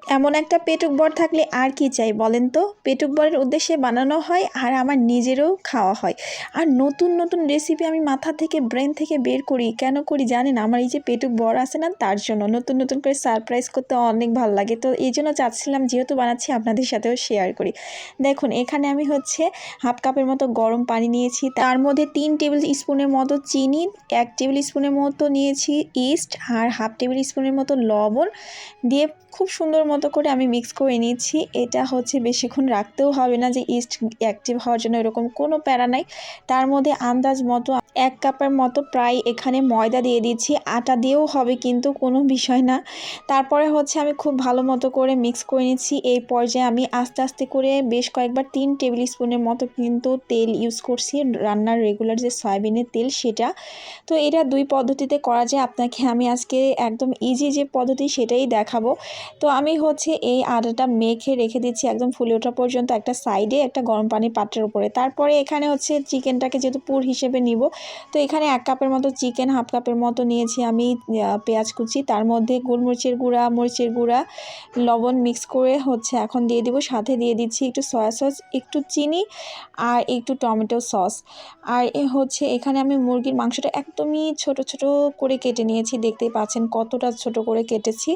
এমন একটা পেটুক বড় থাকলে আর কি চাই বলেন তো। পেটুক বড়ের উদ্দেশ্যে বানানো হয় আর আমার নিজেরও খাওয়া হয়। আর নতুন নতুন রেসিপি আমি মাথা থেকে ব্রেন থেকে বের করি, কেন করি জানেন? আমার এই যে পেটুক বড় আছে না, তার জন্য নতুন নতুন করে সারপ্রাইজ করতে অনেক ভালো লাগে। তো এই জন্য চাচ্ছিলাম যেহেতু বানাচ্ছি আপনাদের সাথেও শেয়ার করি। দেখুন এখানে আমি হচ্ছে হাফ কাপের মতো গরম পানি নিয়েছি, তার মধ্যে 3 টেবিল স্পুনের মতো চিনি, 1 টেবিল স্পুনের মতো নিয়েছি ইস্ট, আর হাফ টেবিল স্পুনের মতো লবণ দিয়ে খুব সুন্দর মতো করে আমি মিক্স করে নিয়েছি। এটা হচ্ছে বেশিক্ষণ রাখতেও হবে না, যে ইস্ট অ্যাক্টিভ হওয়ার জন্য এরকম কোনো প্যারা নাই। তার মধ্যে আন্দাজ মতো 1 কাপের মতো প্রায় এখানে ময়দা দিয়ে দিচ্ছি, আটা দিয়েও হবে কিন্তু কোনো বিষয় না। তারপরে হচ্ছে আমি খুব ভালো মতো করে মিক্স করে নিচ্ছি। এই পর্যায়ে আমি আস্তে আস্তে করে বেশ কয়েকবার 3 টেবিল স্পুনের মতো কিন্তু তেল ইউজ করছি, রান্নার রেগুলার যে সয়াবিনের তেল সেটা। তো এটা 2 পদ্ধতিতে করা যায়, আপনাকে আমি আজকে একদম ইজি যে পদ্ধতি সেটাই দেখাবো। তো আমি হচ্ছে এই আটাটা মেখে রেখে দিচ্ছি একদম ফুলে ওঠা পর্যন্ত একটা সাইডে, একটা গরম পানির পাত্রের উপরে। তারপরে এখানে হচ্ছে চিকেনটাকে যেহেতু পুর হিসেবে নিব, তো এখানে 1 কাপের মতো চিকেন, হাফ কাপের মতো নিয়েছি আমি পেঁয়াজ কুচি, তার মধ্যে গোলমরিচের গুঁড়া, মরিচের গুঁড়া, লবণ মিক্স করে হচ্ছে এখন দিয়ে দিব। সাথে দিয়ে দিচ্ছি একটু সয়া সস, একটু চিনি আর একটু টমেটো সস। আর হচ্ছে এখানে আমি মুরগির মাংসটা একদমই ছোট ছোট করে কেটে নিয়েছি, দেখতেই পাচ্ছেন কতটা ছোট করে কেটেছি।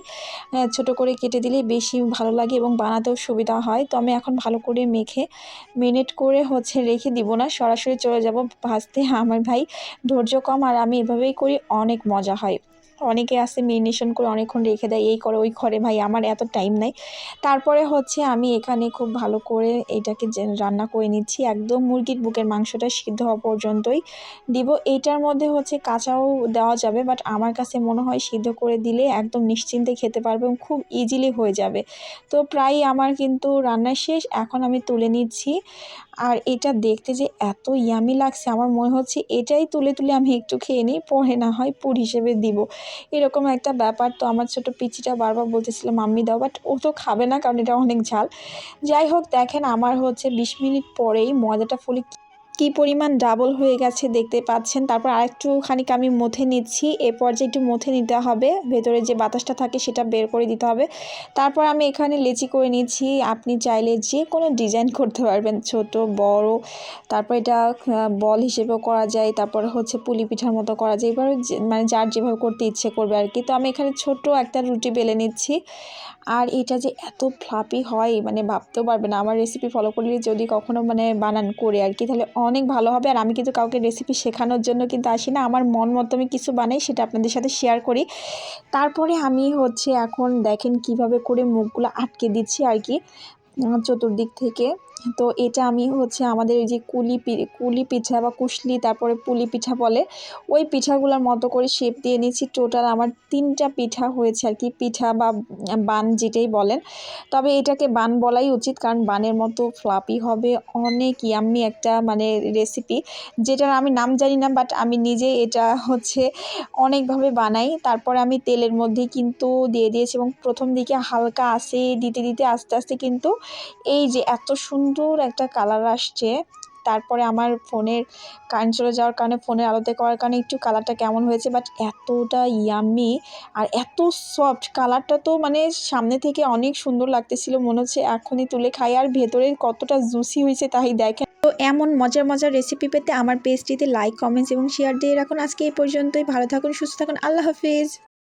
ছোট করে কেটে দিলে বেশি ভালো লাগে এবং বানাতেও সুবিধা হয়। তো আমি এখন ভালো করে মেখে মেরিনেট করে হচ্ছে রেখে দিব না, সরাসরি চলে যাব ভাজতে। আমার ভাই ধৈর্য কম, আর আমি এভাবেই করি, অনেক মজা হয়। অনেকে আছে মেরিনেশন করে অনেকক্ষণ রেখে দেয়, এই করে ওই করে, ভাই আমার এত টাইম নাই। তারপরে হচ্ছে আমি এখানে খুব ভালো করে এটাকে রান্না করে নিচ্ছি, একদম মুরগির বুকের মাংসটা সিদ্ধ হওয়া পর্যন্তই দিব। এইটার মধ্যে হচ্ছে কাঁচাও দেওয়া যাবে, বাট আমার কাছে মনে হয় সিদ্ধ করে দিলে একদম নিশ্চিন্তে খেতে পারবে এবং খুব ইজিলি হয়ে যাবে। তো প্রায় আমার কিন্তু রান্না শেষ, এখন আমি তুলে নিচ্ছি। আর এটা দেখতে যে এত ইয়ামি লাগছে, আমার মনে হচ্ছে এটাই তুলে তুলে আমি একটু খেয়ে নিই, পরে না হয় পুর হিসেবে দিব, এরকম একটা ব্যাপার। তো আমার ছোট পিচিটা বারবার বলতেছিল মাম্মি দাও, বাট ও তো খাবে না কারণ এটা অনেক ঝাল। যাই হোক, দেখেন আমার হচ্ছে 20 মিনিট পরেই ময়দাটা ফুলে কি পরিমাণ ডাবল হয়ে গেছে দেখতে পাচ্ছেন। তারপর আরেকটুখানি আমি মথে নিচ্ছি, এ পর্যায়ে একটু মথে নিতে হবে, ভেতরে যে বাতাসটা থাকে সেটা বের করে দিতে হবে। তারপর আমি এখানে লেচি করে নিচ্ছি, আপনি চাইলে যে কোনো ডিজাইন করতে পারবেন, ছোট বড়। তারপর এটা বল হিসেবেও করা যায়, তারপর হচ্ছে পুলি পিঠার মতো করা যায়, এবার মানে যার যেভাবে করতে ইচ্ছে করবে আর কি। তো আমি এখানে ছোট একটা রুটি বেলে নিচ্ছি, আর এটা যে এত ফ্লাপি হয় মানে ভাবতেও পারবে না। আমার রেসিপি ফলো করলে যদি কখনো মানে বানান করে আর কি, তাহলে অনেক ভালো হবে। আর আমি কিন্তু কাউকে রেসিপি শেখানোর জন্য কিন্তু আসি না, আমার মন মতো আমি কিছু বানাই, সেটা আপনাদের সাথে শেয়ার করি। তারপরে আমি হচ্ছে এখন দেখেন কিভাবে করে মুখগুলো আটকে দিচ্ছি আর কি, চতুর্দিক থেকে। তো এটা আমি হচ্ছে আমাদের এই যে কুলি পিঠা বা কুশলি, তারপরে পুলি পিঠা বলে, ওই পিঠাগুলোর মতো করে শেপ দিয়ে নিচ্ছি। টোটাল আমার 3টা পিঠা হয়েছে আর কি, পিঠা বা বান যেটাই বলেন, তবে এটাকে বান বলাই উচিত, কারণ বানের মতো ফ্লাপি হবে, অনেক ইয়াম্মি একটা মানে রেসিপি, যেটার আমি নাম জানি না, বাট আমি নিজে এটা হচ্ছে অনেকভাবে বানাই। তারপরে আমি তেলের মধ্যে কিন্তু দিয়ে দিয়েছি এবং প্রথম দিকে হালকা আঁচে দিতে দিতে আস্তে আস্তে কিন্তু এই যে এত সুন্দর একটা কালার আসছে। তারপরে আমার ফোনের কারেন্ট চলে যাওয়ার কারণে, ফোনের আলোতে করার কারণে একটু কালারটা কেমন হয়েছে, বাট এতটা ইয়াম্মি আর এত সফট, কালারটা তো মানে সামনে থেকে অনেক সুন্দর লাগতেছিল, মনে হচ্ছে এখনই তুলে খাই। আর ভেতরের কতটা জুসি হয়েছে তাই দেখেন। তো এমন মজার মজার রেসিপি পেতে আমার পেজটিতে লাইক, কমেন্টস এবং শেয়ার দিয়ে রাখুন। আজকে এই পর্যন্তই, ভালো থাকুন, সুস্থ থাকুন, আল্লাহ হাফিজ।